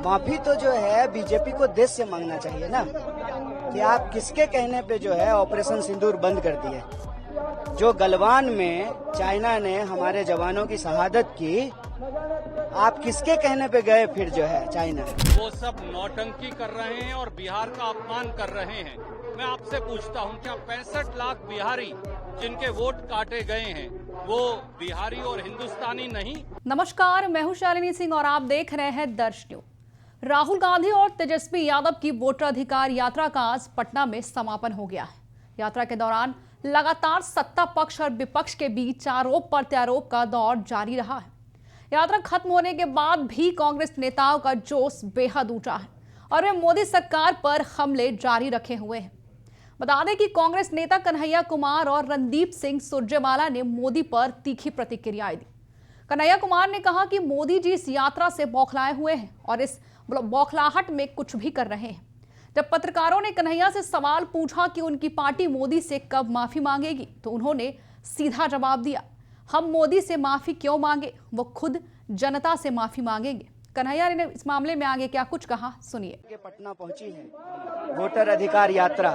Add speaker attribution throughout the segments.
Speaker 1: माफी तो जो है बीजेपी को देश से मांगना चाहिए ना, कि आप किसके कहने पे जो है ऑपरेशन सिंदूर बंद कर दिए। जो गलवान में चाइना ने हमारे जवानों की शहादत की, आप किसके कहने पे गए फिर जो है चाइना?
Speaker 2: वो सब नौटंकी कर रहे हैं और बिहार का अपमान कर रहे हैं। मैं आपसे पूछता हूं, क्या 65 लाख बिहारी जिनके वोट काटे गए हैं वो बिहारी और हिंदुस्तानी नहीं?
Speaker 3: नमस्कार, मैं हूं शालिनी सिंह और आप देख रहे हैं दर्श न्यूज। राहुल गांधी और तेजस्वी यादव की वोटर अधिकार यात्रा का आज पटना में समापन हो गया है। यात्रा के दौरान लगातार सत्ता पक्ष और विपक्ष के बीच आरोप प्रत्यारोप का दौर जारी रहा है। यात्रा खत्म होने के बाद भी कांग्रेस नेताओं का जोश बेहद ऊंचा है और वे मोदी सरकार पर हमले जारी रखे हुए हैं। बता दें कि कांग्रेस नेता कन्हैया कुमार और रणदीप सिंह सुरजेवाला ने मोदी पर तीखी प्रतिक्रियाएं दी। कन्हैया कुमार ने कहा कि मोदी जी इस यात्रा से बौखलाए हुए हैं और इस बौखलाहट में कुछ भी कर रहे हैं। जब पत्रकारों ने कन्हैया से सवाल पूछा कि उनकी पार्टी मोदी से कब माफी मांगेगी, तो उन्होंने सीधा जवाब दिया, हम मोदी से माफी क्यों मांगे, वो खुद जनता से माफी मांगेंगे। कन्हैया ने इस मामले में आगे क्या कुछ कहा, सुनिए।
Speaker 1: पटना पहुंची है वोटर अधिकार यात्रा।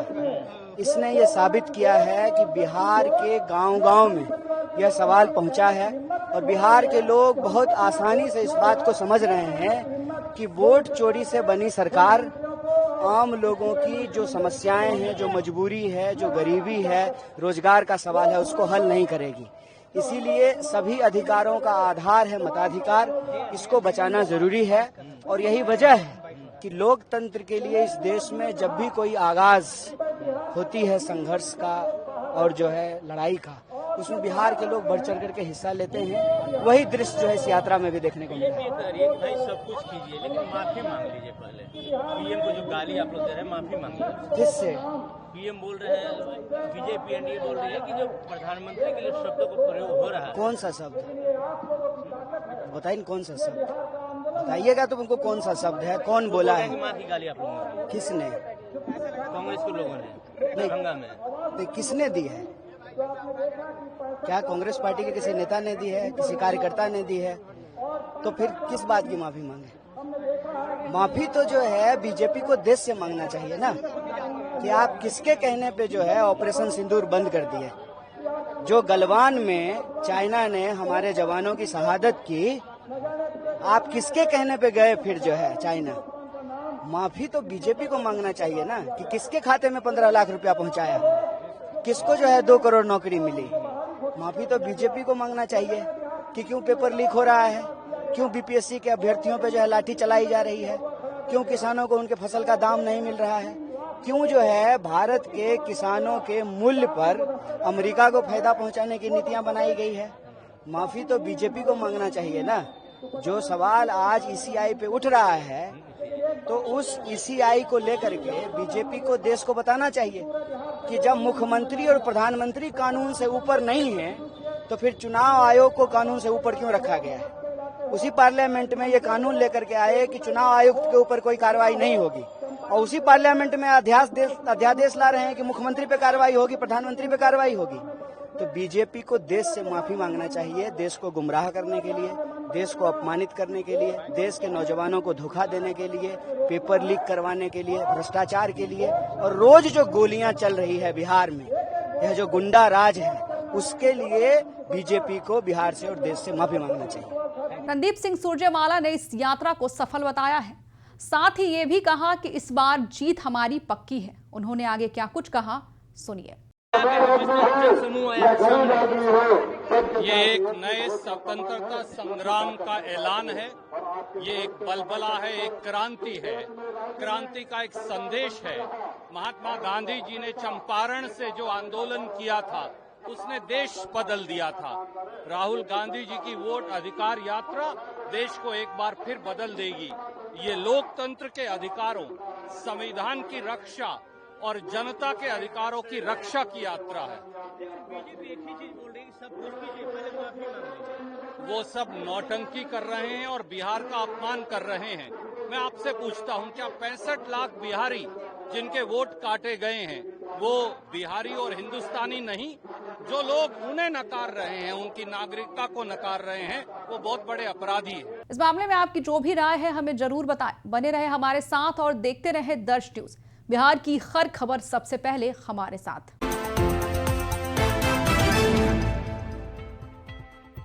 Speaker 1: इसने ये साबित किया है कि बिहार के गांव-गांव में यह सवाल पहुंचा है और बिहार के लोग बहुत आसानी से इस बात को समझ रहे हैं कि वोट चोरी से बनी सरकार आम लोगों की जो समस्याएं हैं, जो मजबूरी है, जो गरीबी है, रोजगार का सवाल है, उसको हल नहीं करेगी। इसीलिए सभी अधिकारों का आधार है मताधिकार, इसको बचाना जरूरी है। और यही वजह है कि लोकतंत्र के लिए इस देश में जब भी कोई आगाज होती है संघर्ष का और जो है लड़ाई का, उसमें बिहार के लोग बढ़ चढ़ करके हिस्सा लेते हैं। वही दृश्य जो है इस यात्रा में भी देखने को मिला।
Speaker 4: भाई सब कुछ कीजिए लेकिन माफी मांग लीजिए पहले। पीएम को जो गाली आप लोग दे रहे हैं, माफी मांगिए।
Speaker 1: किससे?
Speaker 4: पीएम बोल रहे हैं, बीजेपी एनडीए बोल रही है कि जो प्रधानमंत्री के लिए शब्दों का प्रयोग हो रहा है।
Speaker 1: कौन सा शब्द बताइए, कौन सा शब्द बताइएगा तो उनको कौन सा शब्द है, कौन बोला है?
Speaker 4: माफी गाली आप लोगों ने
Speaker 1: किसने?
Speaker 4: कांग्रेस के लोगों ने दरभंगा में।
Speaker 1: तो किसने दी है? क्या कांग्रेस पार्टी के किसी नेता ने दी है, किसी कार्यकर्ता ने दी है? तो फिर किस बात की माफी मांगे? माफी तो जो है बीजेपी को देश से मांगना चाहिए ना, कि आप किसके कहने पे जो है ऑपरेशन सिंदूर बंद कर दिए। जो गलवान में चाइना ने हमारे जवानों की शहादत की, आप किसके कहने पे गए फिर जो है चाइना? माफी तो बीजेपी को मांगना चाहिए ना, कि किसके खाते में 15 लाख रुपया पहुंचाया, किसको जो है 2 करोड़ नौकरी मिली। माफी तो बीजेपी को मांगना चाहिए कि क्यों पेपर लीक हो रहा है, क्यों बीपीएससी के अभ्यर्थियों पे जो है लाठी चलाई जा रही है, क्यों किसानों को उनके फसल का दाम नहीं मिल रहा है, क्यों जो है भारत के किसानों के मूल्य पर अमेरिका को फायदा पहुंचाने की नीतियां बनाई गई है। माफी तो बीजेपी को मांगना चाहिए ना। जो सवाल आज ईसीआई पे उठ रहा है, तो उस ईसीआई को लेकर के बीजेपी को देश को बताना चाहिए कि जब मुख्यमंत्री और प्रधानमंत्री कानून से ऊपर नहीं है, तो फिर चुनाव आयोग को कानून से ऊपर क्यों रखा गया है? उसी पार्लियामेंट में ये कानून लेकर के आए कि चुनाव आयुक्त के ऊपर कोई कार्रवाई नहीं होगी, और उसी पार्लियामेंट में अध्यादेश ला रहे हैं कि मुख्यमंत्री पे कार्रवाई होगी, प्रधानमंत्री पे कार्रवाई होगी। तो बीजेपी को देश से माफी मांगना चाहिए, देश को गुमराह करने के लिए, देश को अपमानित करने के लिए, देश के नौजवानों को धोखा देने के लिए, पेपर लीक करवाने के लिए, भ्रष्टाचार के लिए, और रोज जो गोलियां चल रही है बिहार में, यह जो गुंडा राज है, उसके लिए बीजेपी को बिहार से और देश से माफी मांगना चाहिए।
Speaker 3: रणदीप सिंह सुरजेवाला ने इस यात्रा को सफल बताया है। साथ ही ये भी कहा कि इस बार जीत हमारी पक्की है। उन्होंने आगे क्या कुछ कहा, सुनिए।
Speaker 2: ये एक नए स्वतंत्रता संग्राम का ऐलान है, ये एक बलबला है, एक क्रांति है, क्रांति का एक संदेश है। महात्मा गांधी जी ने चंपारण से जो आंदोलन किया था, उसने देश बदल दिया था। राहुल गांधी जी की वोट अधिकार यात्रा देश को एक बार फिर बदल देगी। ये लोकतंत्र के अधिकारों, संविधान की रक्षा और जनता के अधिकारों की रक्षा की यात्रा है।
Speaker 4: बीजेपी एक ही चीज बोल रही है, सब कुछ कीजिए पहले माफी मांगिए।
Speaker 2: वो सब नौटंकी कर रहे हैं और बिहार का अपमान कर रहे हैं। मैं आपसे पूछता हूं, क्या 65 लाख बिहारी जिनके वोट काटे गए हैं वो बिहारी और हिंदुस्तानी नहीं? जो लोग उन्हें नकार रहे हैं, उनकी नागरिकता को नकार रहे हैं, वो बहुत बड़े अपराधी हैं।
Speaker 3: इस मामले में आपकी जो भी राय है हमें जरूर बताएं। बने रहे हमारे साथ और देखते रहे दर्श न्यूज। बिहार की हर खबर सबसे पहले हमारे साथ।